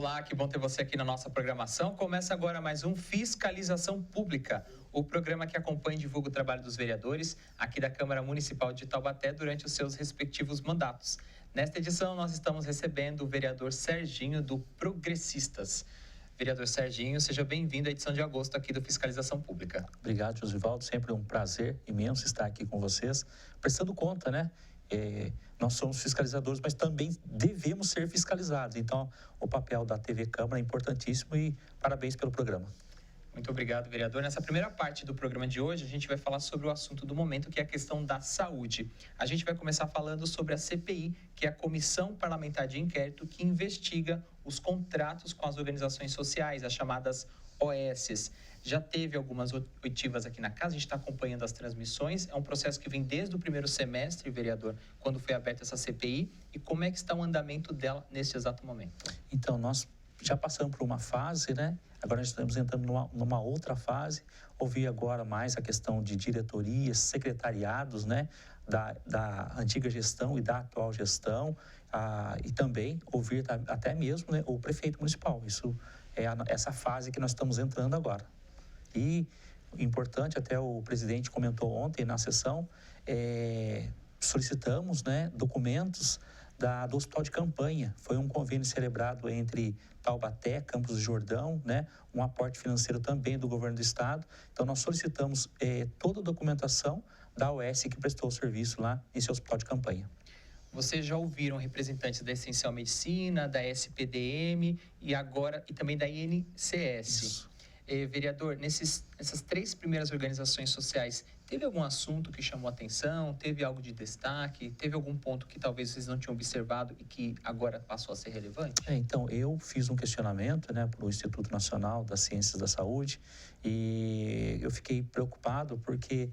Olá, que bom ter você aqui na nossa programação. Começa agora mais um Fiscalização Pública, o programa que acompanha e divulga o trabalho dos vereadores aqui da Câmara Municipal de Taubaté durante os seus respectivos mandatos. Nesta edição, nós estamos recebendo o vereador Serginho, do Progressistas. Vereador Serginho, seja bem-vindo à edição de agosto aqui do Fiscalização Pública. Obrigado, Josivaldo. Sempre um prazer imenso estar aqui com vocês, prestando conta, né? Nós somos fiscalizadores, mas também devemos ser fiscalizados. Então, o papel da TV Câmara é importantíssimo e parabéns pelo programa. Muito obrigado, vereador. Nessa primeira parte do programa de hoje, a gente vai falar sobre o assunto do momento, que é a questão da saúde. A gente vai começar falando sobre a CPI, que é a Comissão Parlamentar de Inquérito, que investiga os contratos com as organizações sociais, as chamadas OS. Já teve algumas oitivas aqui na casa, a gente está acompanhando as transmissões. É um processo que vem desde o primeiro semestre, vereador, quando foi aberta essa CPI. E como é que está o andamento dela neste exato momento? Então, nós já passamos por uma fase, né? Agora nós estamos entrando numa outra fase. Ouvi agora mais a questão de diretorias, secretariados, né? Da antiga gestão e da atual gestão. E também ouvir até mesmo, né, o prefeito municipal. Isso é essa fase que nós estamos entrando agora. E importante, até o presidente comentou ontem na sessão, solicitamos, né, documentos do hospital de campanha. Foi um convênio celebrado entre Taubaté, Campos do Jordão, né, um aporte financeiro também do governo do estado. Então, nós solicitamos toda a documentação da OS que prestou o serviço lá nesse hospital de campanha. Vocês já ouviram representantes da Essencial Medicina, da SPDM e também da INCS. Isso. Vereador, nessas três primeiras organizações sociais, teve algum assunto que chamou a atenção? Teve algo de destaque? Teve algum ponto que talvez vocês não tinham observado e que agora passou a ser relevante? Então, eu fiz um questionamento, né, para o Instituto Nacional das Ciências da Saúde e eu fiquei preocupado porque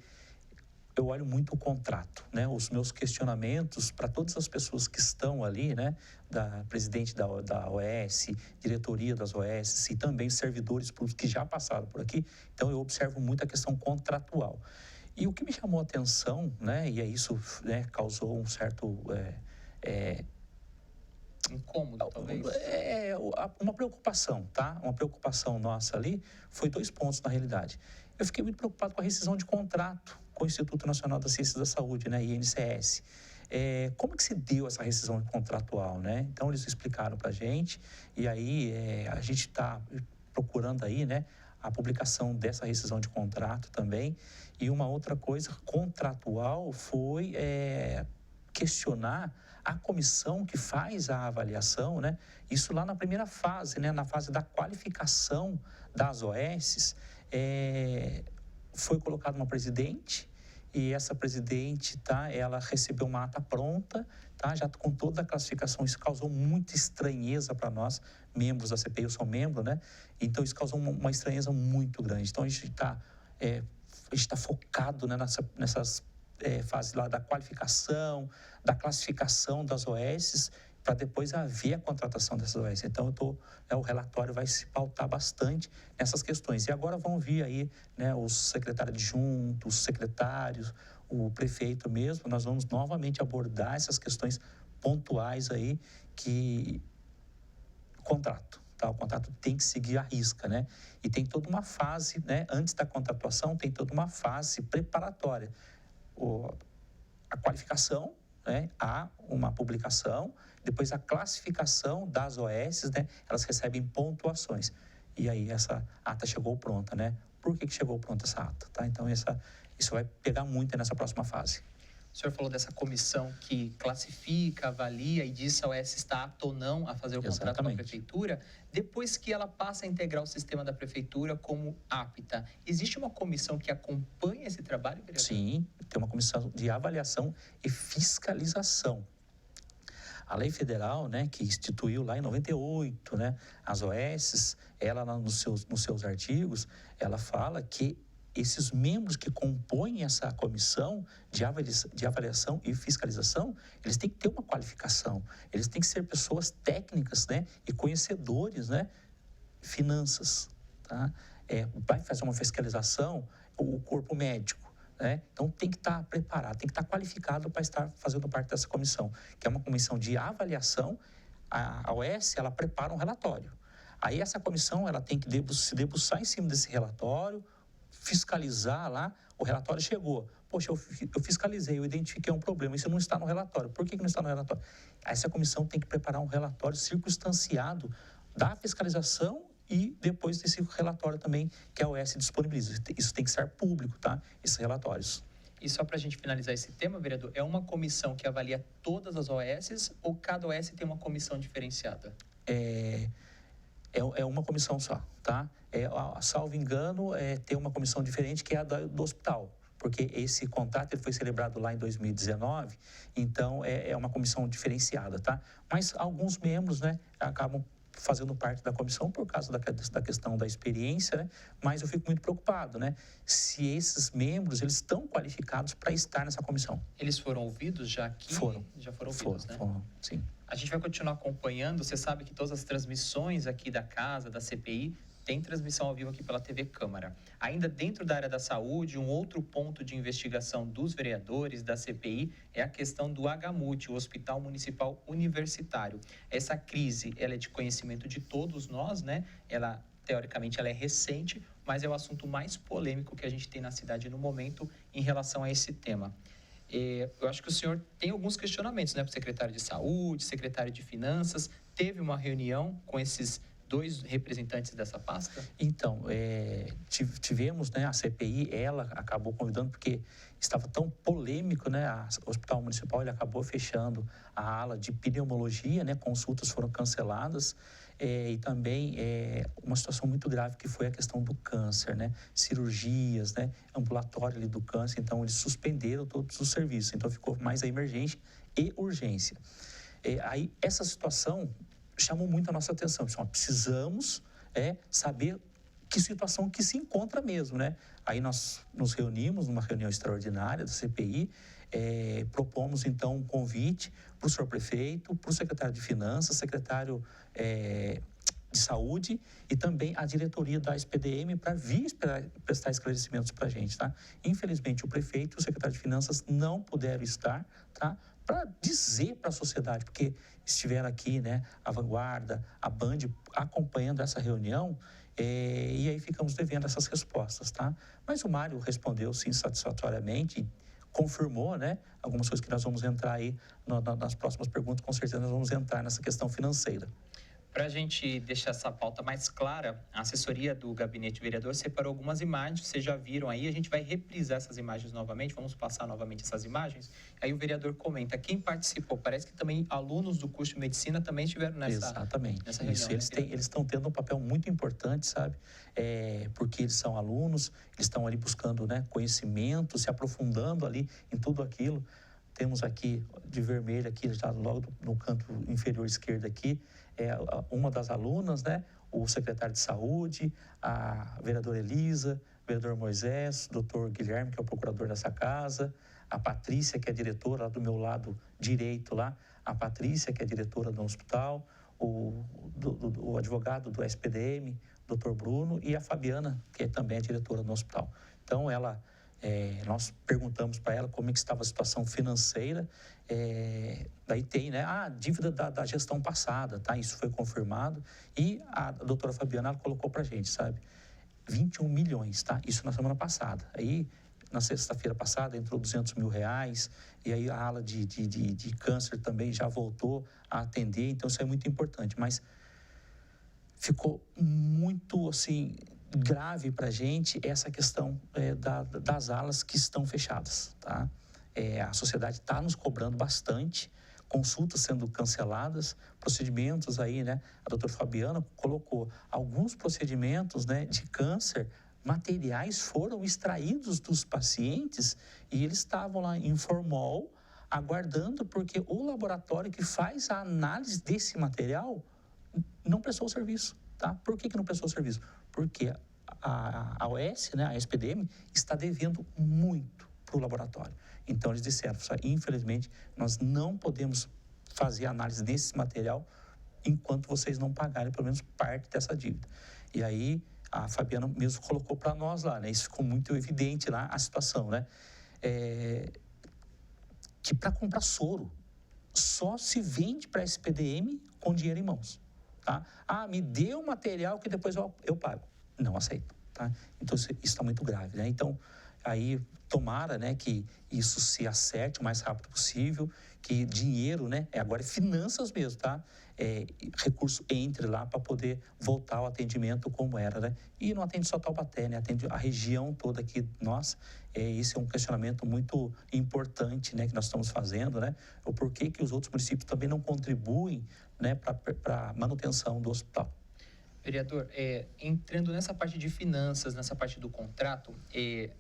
eu olho muito o contrato, né? Os meus questionamentos para todas as pessoas que estão ali, né? Da presidente da OS, diretoria das OS e também servidores que já passaram por aqui. Então, eu observo muito a questão contratual. E o que me chamou a atenção, né? E isso, né, causou um certo... incômodo, talvez? Uma preocupação, tá? Uma preocupação nossa ali foi 2 pontos, na realidade. Eu fiquei muito preocupado com a rescisão de contrato com o Instituto Nacional das Ciências da Saúde, né, INCS. Como que se deu essa rescisão contratual, né? Então, eles explicaram para a gente, e aí a gente está procurando aí, né, a publicação dessa rescisão de contrato também. E uma outra coisa contratual foi questionar a comissão que faz a avaliação, né? Isso lá na primeira fase, né, na fase da qualificação das OS, foi colocada uma presidente e essa presidente, tá, ela recebeu uma ata pronta, tá, já com toda a classificação. Isso causou muita estranheza para nós, membros da CPI. Eu sou membro, né? Então, isso causou uma estranheza muito grande. Então, a gente está focado, né, nessas fases lá da qualificação, da classificação das OS, para depois haver a contratação dessas OS. Então, o relatório vai se pautar bastante nessas questões. E agora vão vir aí, né, os secretários adjuntos, os secretários, o prefeito mesmo. Nós vamos novamente abordar essas questões pontuais aí que o contrato. Tá? O contrato tem que seguir à risca, né? E tem toda uma fase, né? Antes da contratação, tem toda uma fase preparatória. A qualificação, né? Há uma publicação, depois a classificação das OS, né? Elas recebem pontuações. E aí essa ata chegou pronta, né? Por que chegou pronta essa ata? Tá? Então, isso vai pegar muito nessa próxima fase. O senhor falou dessa comissão que classifica, avalia e diz se a OS está apta ou não a fazer o contrato com a prefeitura. Depois que ela passa a integrar o sistema da prefeitura como apta, existe uma comissão que acompanha esse trabalho, vereador? Sim, tem uma comissão de avaliação e fiscalização. A lei federal, né, que instituiu lá em 98, né, as OS, ela nos seus artigos, ela fala que esses membros que compõem essa comissão de avaliação e fiscalização, eles têm que ter uma qualificação, eles têm que ser pessoas técnicas, né, e conhecedores, né, finanças, tá? Vai fazer uma fiscalização, o corpo médico, né? Então, tem que estar preparado, tem que estar qualificado para estar fazendo parte dessa comissão, que é uma comissão de avaliação, a OS, ela prepara um relatório. Aí essa comissão, ela tem que se debruçar em cima desse relatório, fiscalizar lá, o relatório chegou. Poxa, eu fiscalizei, eu identifiquei um problema, isso não está no relatório. Por que não está no relatório? Essa comissão tem que preparar um relatório circunstanciado da fiscalização e depois desse relatório também que a OS disponibiliza. Isso tem que ser público, tá? Esses relatórios. E só para a gente finalizar esse tema, vereador, é uma comissão que avalia todas as OS ou cada OS tem uma comissão diferenciada? É uma comissão só, tá? Salvo engano, tem uma comissão diferente que é a do hospital, porque esse contrato ele foi celebrado lá em 2019, então é uma comissão diferenciada, tá? Mas alguns membros, né, acabam fazendo parte da comissão por causa da questão da experiência, né? Mas eu fico muito preocupado, né? Se esses membros, eles estão qualificados para estar nessa comissão. Eles foram ouvidos já aqui? Já foram ouvidos, né? Foram, sim. A gente vai continuar acompanhando. Você sabe que todas as transmissões aqui da casa, da CPI, tem transmissão ao vivo aqui pela TV Câmara. Ainda dentro da área da saúde, um outro ponto de investigação dos vereadores da CPI é a questão do HMUT, o Hospital Municipal Universitário. Essa crise, ela é de conhecimento de todos nós, né? Ela, teoricamente, ela é recente, mas é o assunto mais polêmico que a gente tem na cidade no momento em relação a esse tema. Eu acho que o senhor tem alguns questionamentos, né, para o secretário de Saúde, secretário de Finanças. Teve uma reunião com esses dois representantes dessa pasta? Então, tivemos, né, a CPI, ela acabou convidando, porque estava tão polêmico, né, o Hospital Municipal, ele acabou fechando a ala de pneumologia, né, consultas foram canceladas, e também uma situação muito grave que foi a questão do câncer, né, cirurgias, né, ambulatório ali do câncer, então eles suspenderam todos os serviços, então ficou mais a emergência e urgência. Aí, essa situação chamou muito a nossa atenção. Precisamos saber que situação que se encontra mesmo, né? Aí nós nos reunimos numa reunião extraordinária da CPI, propomos então um convite para o senhor prefeito, para o secretário de Finanças, secretário de Saúde e também a diretoria da SPDM para vir prestar esclarecimentos para a gente, tá? Infelizmente, o prefeito e o secretário de Finanças não puderam estar, tá? Para dizer para a sociedade, porque estiveram aqui, né, a Vanguarda, a Band, acompanhando essa reunião, e aí ficamos devendo essas respostas, tá? Mas o Mário respondeu, sim, satisfatoriamente, confirmou, né, algumas coisas que nós vamos entrar aí nas próximas perguntas, com certeza nós vamos entrar nessa questão financeira. Para a gente deixar essa pauta mais clara, a assessoria do Gabinete Vereador separou algumas imagens, vocês já viram aí, a gente vai reprisar essas imagens novamente, vamos passar novamente essas imagens. Aí o vereador comenta, quem participou, parece que também alunos do curso de medicina também estiveram nessa reunião. Isso, eles estão tendo um papel muito importante, sabe? Porque eles são alunos, eles estão ali buscando, né, conhecimento, se aprofundando ali em tudo aquilo. Temos aqui, de vermelho aqui, já logo no canto inferior esquerdo aqui, uma das alunas, né? O secretário de Saúde, a vereadora Elisa, o vereador Moisés, o doutor Guilherme, que é o procurador dessa casa, a Patrícia, que é diretora lá do meu lado direito lá, a Patrícia, que é diretora do hospital, o advogado do SPDM, o doutor Bruno, e a Fabiana, que também é diretora do hospital. Então, nós perguntamos para ela como é que estava a situação financeira, daí tem, né, a dívida da gestão passada, tá? Isso foi confirmado e a doutora Fabiana ela colocou para a gente, sabe? 21 milhões, tá? Isso na semana passada. Aí, na sexta-feira passada, entrou 200 mil reais e aí a ala de câncer também já voltou a atender, então isso é muito importante, mas ficou muito, assim, grave para a gente essa questão das alas que estão fechadas, tá? A sociedade está nos cobrando bastante, consultas sendo canceladas, procedimentos aí, né? A doutora Fabiana colocou alguns procedimentos, né, de câncer, materiais foram extraídos dos pacientes e eles estavam lá em formol, aguardando, porque o laboratório que faz a análise desse material não prestou o serviço, tá? Por que não prestou o serviço? Porque a OS, né, a SPDM, está devendo muito para o laboratório. Então, eles disseram, infelizmente, nós não podemos fazer análise desse material enquanto vocês não pagarem pelo menos parte dessa dívida. E aí, a Fabiana mesmo colocou para nós lá, né? Isso ficou muito evidente lá, a situação, né? Que para comprar soro só se vende para a SPDM com dinheiro em mãos, tá? Me dê o material que depois eu pago. Não aceito, tá? Então, isso está muito grave, né? Então, aí, tomara, né, que isso se acerte o mais rápido possível, que dinheiro, né, agora é finanças mesmo, tá? Recurso entre lá para poder voltar ao atendimento como era, né? E não atende só Taubaté, né? Atende a região toda aqui, nossa. Esse é um questionamento muito importante, né, que nós estamos fazendo, né? O porquê que os outros municípios também não contribuem, né, para a manutenção do hospital. Vereador, entrando nessa parte de finanças, nessa parte do contrato,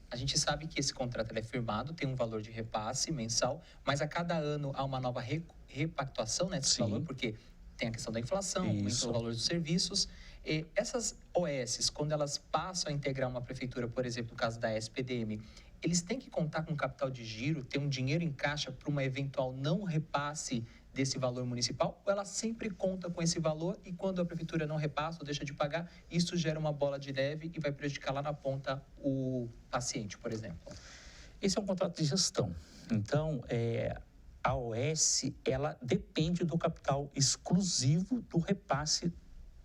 a gente sabe que esse contrato ele é firmado, tem um valor de repasse mensal, mas a cada ano há uma nova repactuação, né, desse valor, porque tem a questão da inflação, aumenta o valor dos serviços. Essas OS, quando elas passam a integrar uma prefeitura, por exemplo, no caso da SPDM, eles têm que contar com capital de giro, ter um dinheiro em caixa para uma eventual não repasse desse valor municipal, ou ela sempre conta com esse valor e quando a prefeitura não repassa ou deixa de pagar, isso gera uma bola de neve e vai prejudicar lá na ponta o paciente, por exemplo? Esse é um contrato de gestão. Então, a OS, ela depende do capital exclusivo do repasse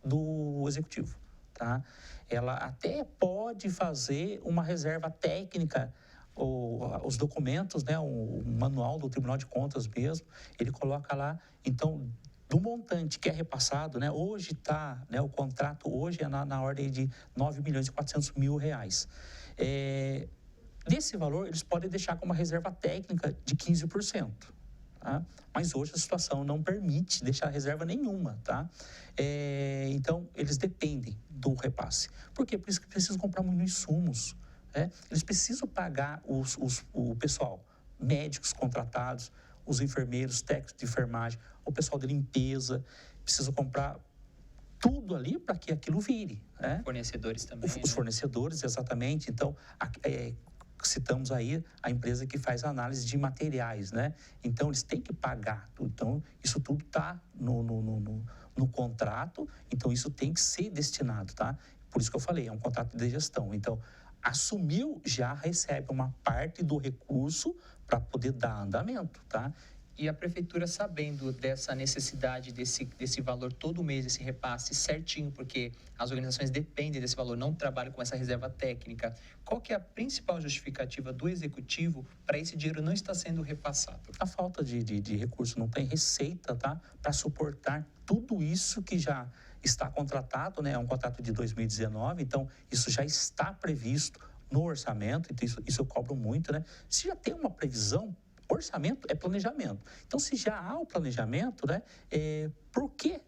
do executivo, tá? Ela até pode fazer uma reserva técnica, os documentos, né, o manual do Tribunal de Contas mesmo, ele coloca lá, então, do montante que é repassado, né, hoje está, né, o contrato hoje é na ordem de 9.400.000 reais. Desse valor, eles podem deixar com uma reserva técnica de 15%. Tá? Mas hoje a situação não permite deixar reserva nenhuma, tá? Então, eles dependem do repasse. Por quê? Por isso que precisam comprar muitos insumos. Eles precisam pagar o pessoal, médicos contratados, os enfermeiros, técnicos de enfermagem, o pessoal de limpeza, precisam comprar tudo ali para que aquilo vire. Fornecedores também. Os fornecedores, exatamente. Então, citamos aí a empresa que faz análise de materiais, né? Então, eles têm que pagar. Então, isso tudo está no contrato, então isso tem que ser destinado, tá? Por isso que eu falei, é um contrato de gestão. Então, assumiu, já recebe uma parte do recurso para poder dar andamento, tá? E a prefeitura, sabendo dessa necessidade, desse valor todo mês, esse repasse certinho, porque as organizações dependem desse valor, não trabalham com essa reserva técnica, qual que é a principal justificativa do executivo para esse dinheiro não estar sendo repassado? A falta de recurso, não tem receita, tá? Para suportar tudo isso que já está contratado, né? É um contrato de 2019, então isso já está previsto no orçamento, então isso eu cobro muito, né? Se já tem uma previsão, orçamento é planejamento. Então, se já há o planejamento, né, por que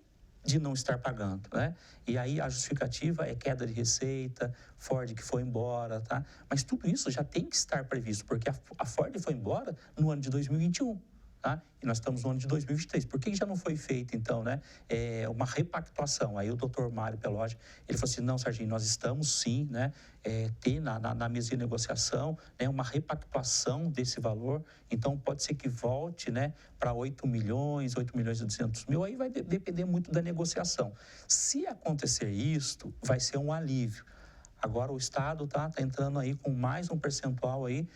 de não estar pagando, né? E aí a justificativa é queda de receita, Ford que foi embora, tá? Mas tudo isso já tem que estar previsto, porque a Ford foi embora no ano de 2021. Tá? E nós estamos no ano de 2023. Por que já não foi feita, então, né, uma repactuação? Aí o doutor Mário Peloge, ele falou assim, não, Serginho, nós estamos sim, né, ter na mesa de negociação, né, uma repactuação desse valor, então pode ser que volte, né, para 8 milhões e 200 mil, aí vai depender muito da negociação. Se acontecer isto, vai ser um alívio. Agora o Estado tá entrando aí com mais um percentual aí,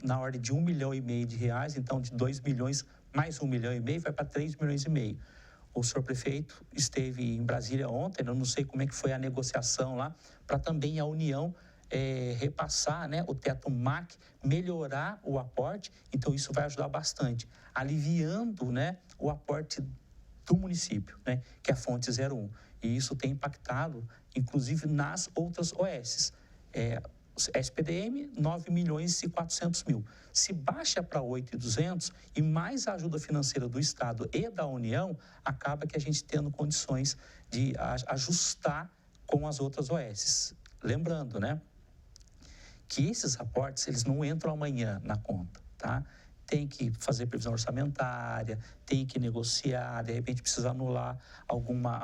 na ordem de 1,5 milhão de reais, então de 2 milhões mais 1,5 milhão, vai para 3,5 milhões. O senhor prefeito esteve em Brasília ontem, eu não sei como é que foi a negociação lá, para também a União repassar, né, o teto MAC, melhorar o aporte, então isso vai ajudar bastante, aliviando, né, o aporte do município, né, que é a fonte 01. E isso tem impactado, inclusive, nas outras OS. SPDM, 9.400.000. Se baixa para 8.200 e mais a ajuda financeira do Estado e da União, acaba que a gente tendo condições de ajustar com as outras OS. Lembrando, né, que esses aportes, eles não entram amanhã na conta, tá? Tem que fazer previsão orçamentária, tem que negociar, de repente precisa anular alguma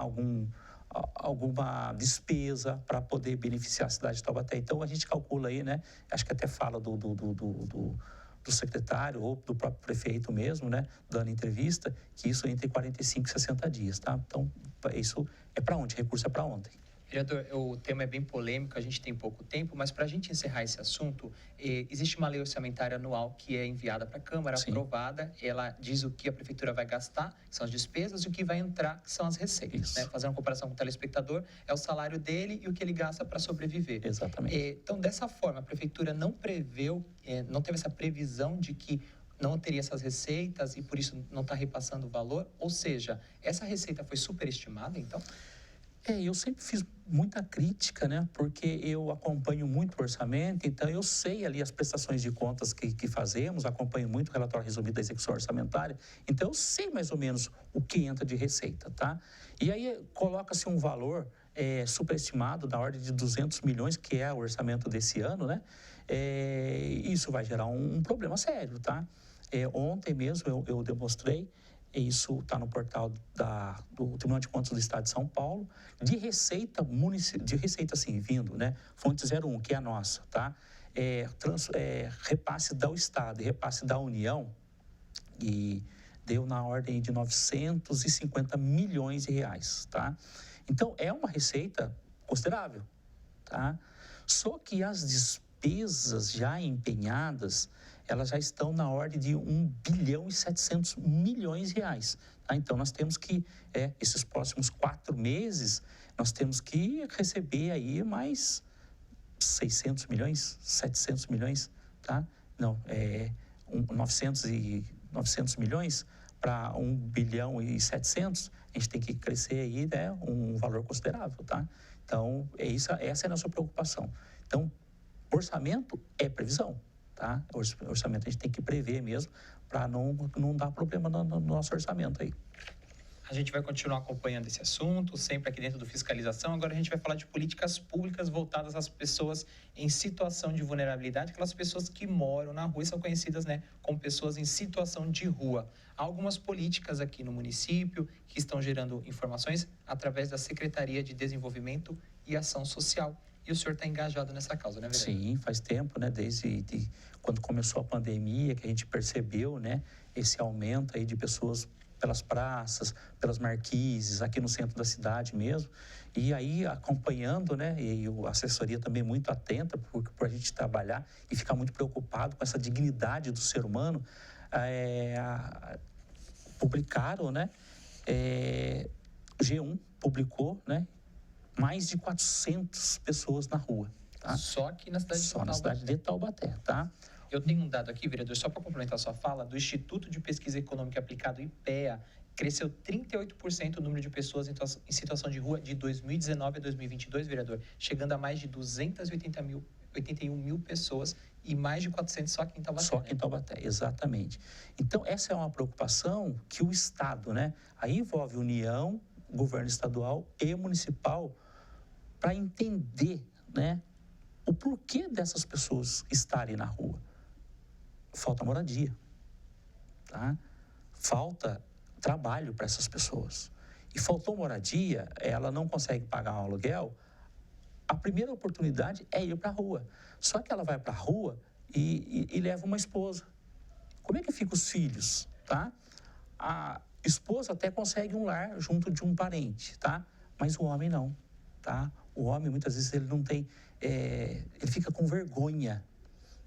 despesa para poder beneficiar a cidade de Taubaté. Então, a gente calcula aí, né? Acho que até fala do secretário ou do próprio prefeito mesmo, né? Dando entrevista, que isso é entre 45 e 60 dias, tá? Então, isso é para ontem, recurso é para ontem. Vereador, o tema é bem polêmico, a gente tem pouco tempo, mas para a gente encerrar esse assunto, existe uma lei orçamentária anual que é enviada para a Câmara, Sim. aprovada, ela diz o que a Prefeitura vai gastar, que são as despesas, e o que vai entrar, que são as receitas. Né? Fazendo uma comparação com o telespectador, é o salário dele e o que ele gasta para sobreviver. Exatamente. Então, dessa forma, a Prefeitura não preveu, não teve essa previsão de que não teria essas receitas e por isso não está repassando o valor? Ou seja, essa receita foi superestimada, então? Eu sempre fiz muita crítica, né? Porque eu acompanho muito o orçamento, então eu sei ali as prestações de contas que fazemos, acompanho muito o relatório resumido da execução orçamentária, então eu sei mais ou menos o que entra de receita, tá? E aí coloca-se um valor superestimado, da ordem de 200 milhões, que é o orçamento desse ano, né? Isso vai gerar um problema sério, tá? Ontem mesmo eu demonstrei, isso está no portal do Tribunal de Contas do Estado de São Paulo, de receita assim, vindo, né? Fonte 01, que é a nossa, tá? Repasse do Estado e repasse da União, e deu na ordem de 950 milhões de reais, tá? Então, é uma receita considerável, tá? Só que as despesas já empenhadas, elas já estão na ordem de 1 bilhão e 700 milhões de reais. Tá? Então, nós temos que, esses próximos 4 meses, nós temos que receber aí mais 600 milhões, 700 milhões, tá? Não, 900 milhões para 1 bilhão e 700, a gente tem que crescer aí, né, um valor considerável, tá? Então, essa é a nossa preocupação. Então, orçamento é previsão. Tá? Orçamento a gente tem que prever mesmo para não dar problema no nosso orçamento aí. A gente vai continuar acompanhando esse assunto, sempre aqui dentro do Fiscalização. Agora a gente vai falar de políticas públicas voltadas às pessoas em situação de vulnerabilidade, aquelas pessoas que moram na rua e são conhecidas, né, como pessoas em situação de rua. Há algumas políticas aqui no município que estão gerando informações através da Secretaria de Desenvolvimento e Ação Social. E o senhor está engajado nessa causa, né, vereador? Sim, faz tempo, né? Desde quando começou a pandemia, que a gente percebeu, né, esse aumento aí de pessoas pelas praças, pelas marquises, aqui no centro da cidade mesmo. E aí, acompanhando, né, e a assessoria também muito atenta por a gente trabalhar e ficar muito preocupado com essa dignidade do ser humano, publicaram, né, G1 publicou, né, mais de 400 pessoas na rua. Tá? Só aqui na cidade de Taubaté. Só na cidade de Taubaté, tá? Eu tenho um dado aqui, vereador, só para complementar a sua fala, do Instituto de Pesquisa Econômica Aplicado, IPEA, cresceu 38% o número de pessoas em situação de rua de 2019 a 2022, vereador, chegando a mais de 281 mil pessoas e mais de 400 só aqui em Taubaté. Só aqui em Taubaté, exatamente. Então, essa é uma preocupação que o Estado, né? Aí envolve União, governo estadual e municipal, para entender, né, o porquê dessas pessoas estarem na rua. Falta moradia, tá? Falta trabalho para essas pessoas. E faltou moradia, ela não consegue pagar um aluguel, a primeira oportunidade é ir para a rua. Só que ela vai para a rua e leva uma esposa. Como é que ficam os filhos, tá? A esposa até consegue um lar junto de um parente, tá? Mas o homem não, tá? O homem, muitas vezes, ele não tem... ele fica com vergonha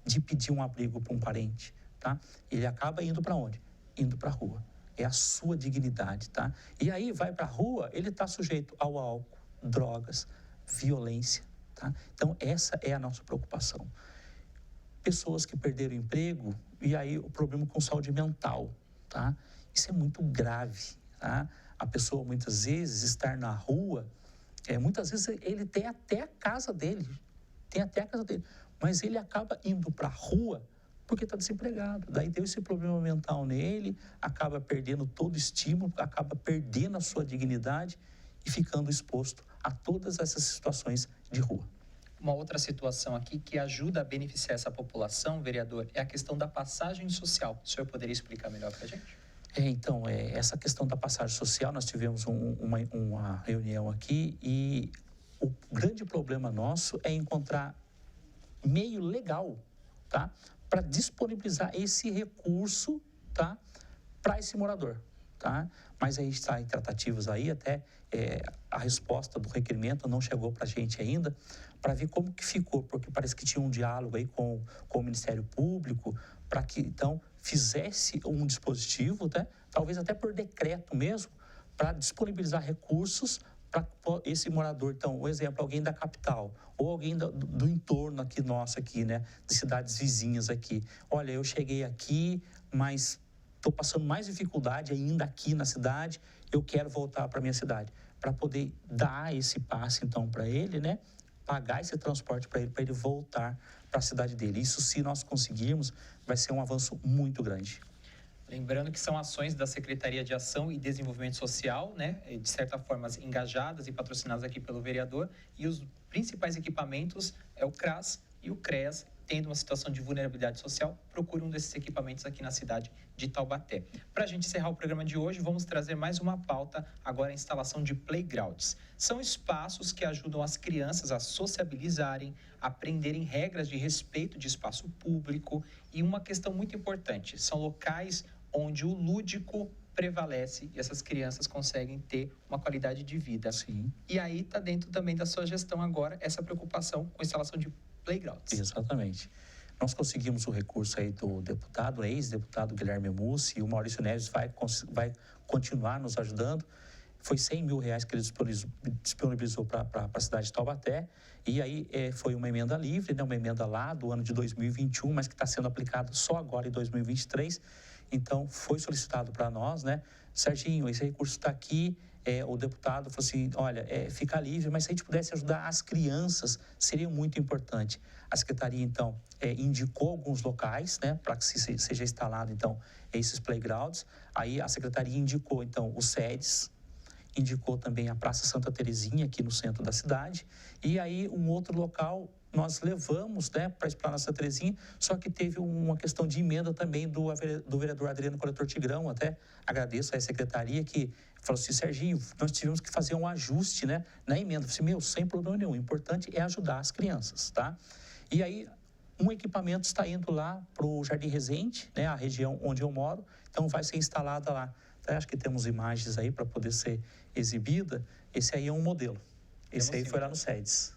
de pedir um abrigo para um parente, tá? Ele acaba indo para onde? Indo para a rua. É a sua dignidade, tá? E aí, vai para a rua, ele está sujeito ao álcool, drogas, violência, tá? Então, essa é a nossa preocupação. Pessoas que perderam o emprego, e aí o problema com saúde mental, tá? Isso é muito grave, tá? A pessoa, muitas vezes, estar na rua, muitas vezes ele tem até a casa dele, mas ele acaba indo para a rua porque está desempregado. Daí deu esse problema mental nele, acaba perdendo todo o estímulo, acaba perdendo a sua dignidade e ficando exposto a todas essas situações de rua. Uma outra situação aqui que ajuda a beneficiar essa população, vereador, é a questão da passagem social. O senhor poderia explicar melhor para a gente? Então, essa questão da passagem social, nós tivemos uma reunião aqui e o grande problema nosso é encontrar meio legal, tá? Para disponibilizar esse recurso, tá? Para esse morador, tá? Mas aí está em tratativas aí, até a resposta do requerimento não chegou para a gente ainda, para ver como que ficou, porque parece que tinha um diálogo aí com o Ministério Público, para que, então, fizesse um dispositivo, né? Talvez até por decreto mesmo, para disponibilizar recursos para esse morador. Então, um exemplo, alguém da capital ou alguém do entorno aqui nosso aqui, né, de cidades vizinhas aqui. Olha, eu cheguei aqui, mas estou passando mais dificuldade ainda aqui na cidade, eu quero voltar para a minha cidade. Para poder dar esse passe, então, para ele, né, pagar esse transporte para ele voltar para a cidade dele. Isso, se nós conseguirmos, vai ser um avanço muito grande. Lembrando que são ações da Secretaria de Ação e Desenvolvimento Social, né, de certa forma engajadas e patrocinadas aqui pelo vereador, e os principais equipamentos é o CRAS e o CREAS, tendo uma situação de vulnerabilidade social, procure um desses equipamentos aqui na cidade de Taubaté. Para a gente encerrar o programa de hoje, vamos trazer mais uma pauta, agora a instalação de playgrounds. São espaços que ajudam as crianças a sociabilizarem, aprenderem regras de respeito de espaço público, e uma questão muito importante, são locais onde o lúdico prevalece e essas crianças conseguem ter uma qualidade de vida. Sim. E aí está dentro também da sua gestão agora essa preocupação com a instalação de playgrounds. Exatamente. Nós conseguimos o recurso aí do deputado, ex-deputado Guilherme Mussi, e o Maurício Neves vai continuar nos ajudando. Foi R$100 mil que ele disponibilizou para a cidade de Taubaté, e aí foi uma emenda livre, né, uma emenda lá do ano de 2021, mas que está sendo aplicada só agora em 2023. Então, foi solicitado para nós, né, Serginho, esse recurso está aqui. O deputado falou assim, olha, fica livre, mas se a gente pudesse ajudar as crianças, seria muito importante. A Secretaria, então, indicou alguns locais, né, para que seja instalado, então, esses playgrounds. Aí a Secretaria indicou, então, os SEDES, indicou também a Praça Santa Terezinha, aqui no centro da cidade. E aí, um outro local, nós levamos, né, para a Esplanada Santa Terezinha, só que teve uma questão de emenda também do vereador Adriano Coletor Tigrão. Até agradeço à Secretaria que falou assim, Serginho, nós tivemos que fazer um ajuste, né, na emenda. Eu falei, sem problema nenhum, o importante é ajudar as crianças, tá? E aí, um equipamento está indo lá para o Jardim Resende, né, a região onde eu moro, então vai ser instalada lá. Acho que temos imagens aí para poder ser exibida. Esse aí é um modelo. Esse aí foi lá no SEDES.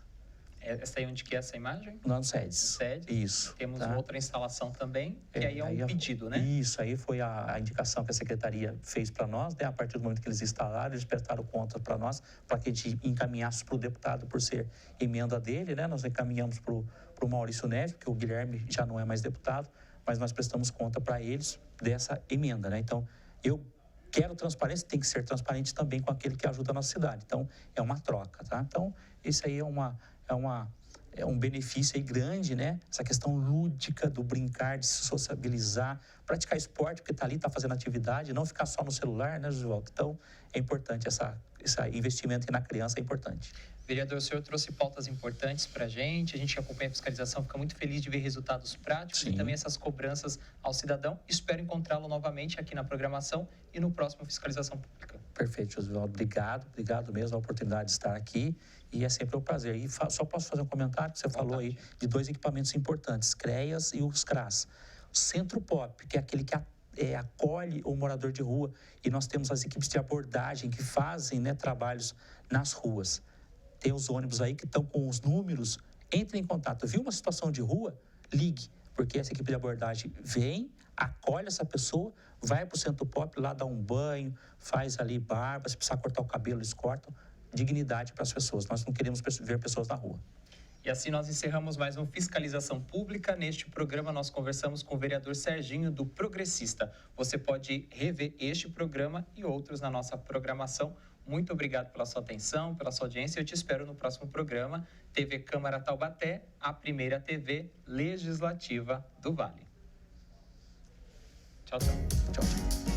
Essa aí onde que é essa imagem? Lá no SEDES. SEDES. Isso. Temos outra instalação também, que aí é um pedido, né? Isso, aí foi a indicação que a Secretaria fez para nós, né? A partir do momento que eles instalaram, eles prestaram conta para nós, para que a gente encaminhasse para o deputado por ser emenda dele, né? Nós encaminhamos para o Maurício Neves, porque o Guilherme já não é mais deputado, mas nós prestamos conta para eles dessa emenda, né? Então, eu quero transparência, tem que ser transparente também com aquele que ajuda a nossa cidade. Então, é uma troca, tá? Então, isso aí é um benefício aí grande, né? Essa questão lúdica do brincar, de se sociabilizar, praticar esporte, porque está ali, está fazendo atividade, não ficar só no celular, né, Josivaldo? Então, é importante esse investimento na criança, é importante. Vereador, o senhor trouxe pautas importantes para a gente que acompanha a fiscalização fica muito feliz de ver resultados práticos. Sim. E também essas cobranças ao cidadão. Espero encontrá-lo novamente aqui na programação e no próximo Fiscalização Pública. Perfeito, Josivaldo. Obrigado mesmo a oportunidade de estar aqui e é sempre um prazer. E só posso fazer um comentário que você falou aí de dois equipamentos importantes, CREAS e os CRAS. Centro Pop, que é aquele que acolhe o morador de rua, e nós temos as equipes de abordagem que fazem, né, trabalhos nas ruas. Tem os ônibus aí que estão com os números, entre em contato. Viu uma situação de rua? Ligue, porque essa equipe de abordagem vem, acolhe essa pessoa, vai para o Centro Pop, lá dá um banho, faz ali barba, se precisar cortar o cabelo, eles cortam. Dignidade para as pessoas. Nós não queremos ver pessoas na rua. E assim nós encerramos mais um Fiscalização Pública. Neste programa nós conversamos com o vereador Serginho, do Progressista. Você pode rever este programa e outros na nossa programação. Muito obrigado pela sua atenção, pela sua audiência. Eu te espero no próximo programa. TV Câmara Taubaté, a primeira TV legislativa do Vale. Tchau, tchau. Tchau, tchau.